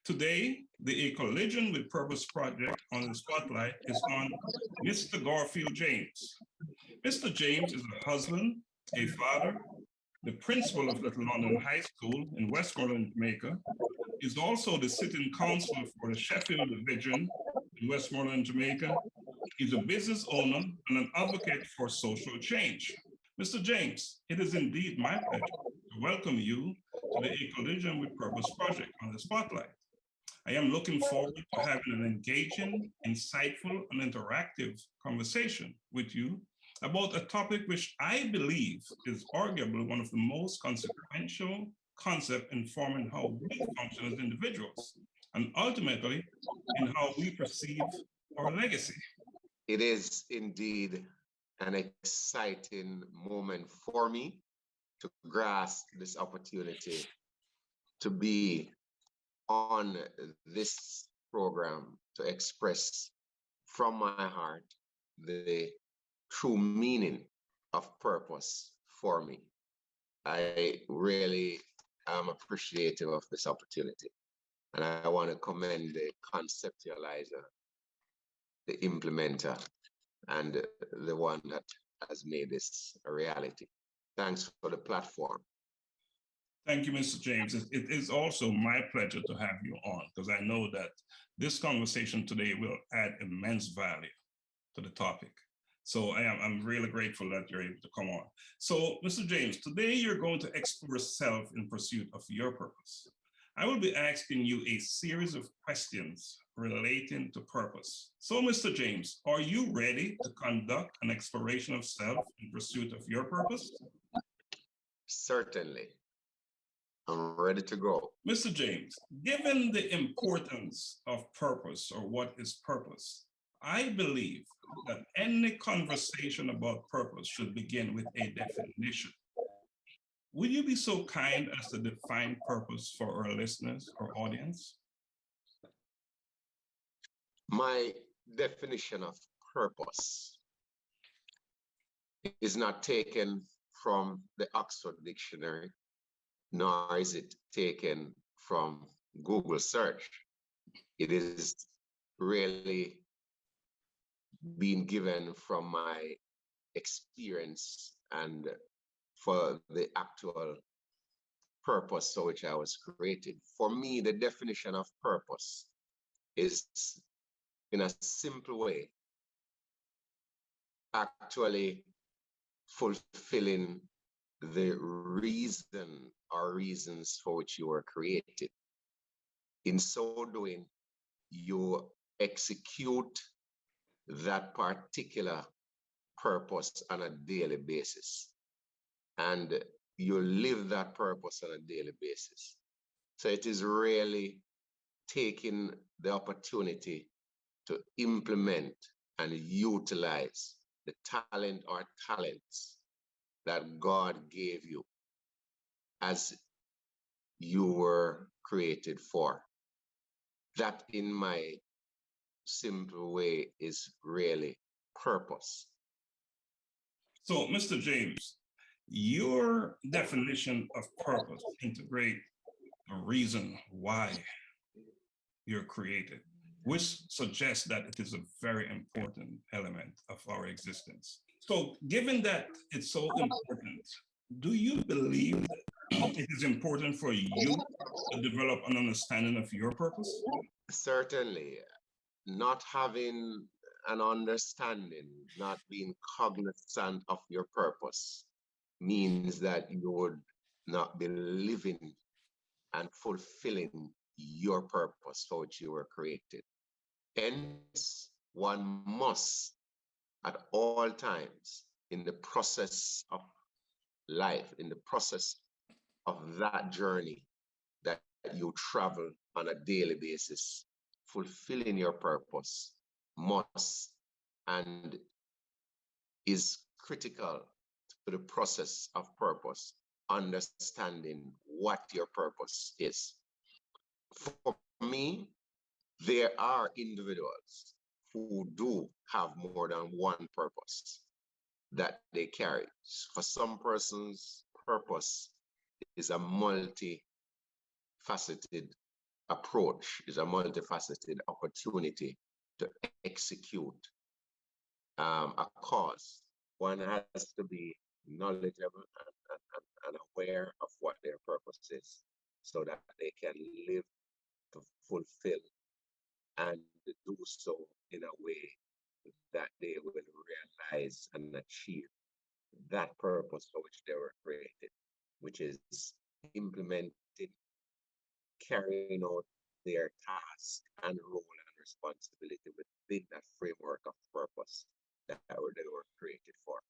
Today, the A Collision with Purpose project on the spotlight is on Mr. Garfield James. Mr. James is a husband, a father, the principal of Little London High School in Westmoreland, Jamaica. He's also the sitting counsel for the Sheffield Division in Westmoreland, Jamaica. He's a business owner and an advocate for social change. Mr. James, it is indeed my pleasure to welcome you to the A Collision with Purpose project on the spotlight. I am looking forward to having an engaging, insightful, and interactive conversation with you about a topic which I believe is arguably one of the most consequential concepts in forming how we function as individuals, and ultimately in how we perceive our legacy. It is indeed an exciting moment for me to grasp this opportunity to be on this program to express from my heart the true meaning of purpose for me. I really am appreciative of this opportunity, and I want to commend the conceptualizer, the implementer, and the one that has made this a reality. Thanks for the platform. Thank you, Mr. James. It is also my pleasure to have you on because I know that this conversation today will add immense value to the topic. So I'm really grateful that you're able to come on. So, Mr. James, today you're going to explore self in pursuit of your purpose. I will be asking you a series of questions relating to purpose. So, Mr. James, are you ready to conduct an exploration of self in pursuit of your purpose? Certainly. I'm ready to go. Mr. James, given the importance of purpose or what is purpose, I believe that any conversation about purpose should begin with a definition. Would you be so kind as to define purpose for our listeners or audience? My definition of purpose is not taken from the Oxford Dictionary, nor is it taken from Google search. It is really being given from my experience and for the actual purpose for which I was created. For me, the definition of purpose is, in a simple way, actually fulfilling the reason or reasons for which you were created. In so doing, you execute that particular purpose on a daily basis, and you live that purpose on a daily basis. So it is really taking the opportunity to implement and utilize the talent or talents that God gave you as you were created for. That, in my simple way, is really purpose. So, Mr. James, your definition of purpose integrates the reason why you're created, which suggests that it is a very important element of our existence. So, given that it's so important, do you believe that it is important for you to develop an understanding of your purpose? Certainly. Not having an understanding, not being cognizant of your purpose means that you would not be living and fulfilling your purpose for which you were created. Hence, one must, at all times, in the process of life, in the process of that journey that you travel on a daily basis, fulfilling your purpose must and is critical to the process of purpose, understanding what your purpose is. For me, there are individuals who do have more than one purpose that they carry. For some persons, purpose is a multifaceted approach is a multifaceted opportunity to execute a cause. One has to be knowledgeable and aware of what their purpose is so that they can live to fulfill and do so in a way that they will realize and achieve that purpose for which they were created, which is implementing, carrying out their task and role and responsibility within that framework of purpose that they were created for.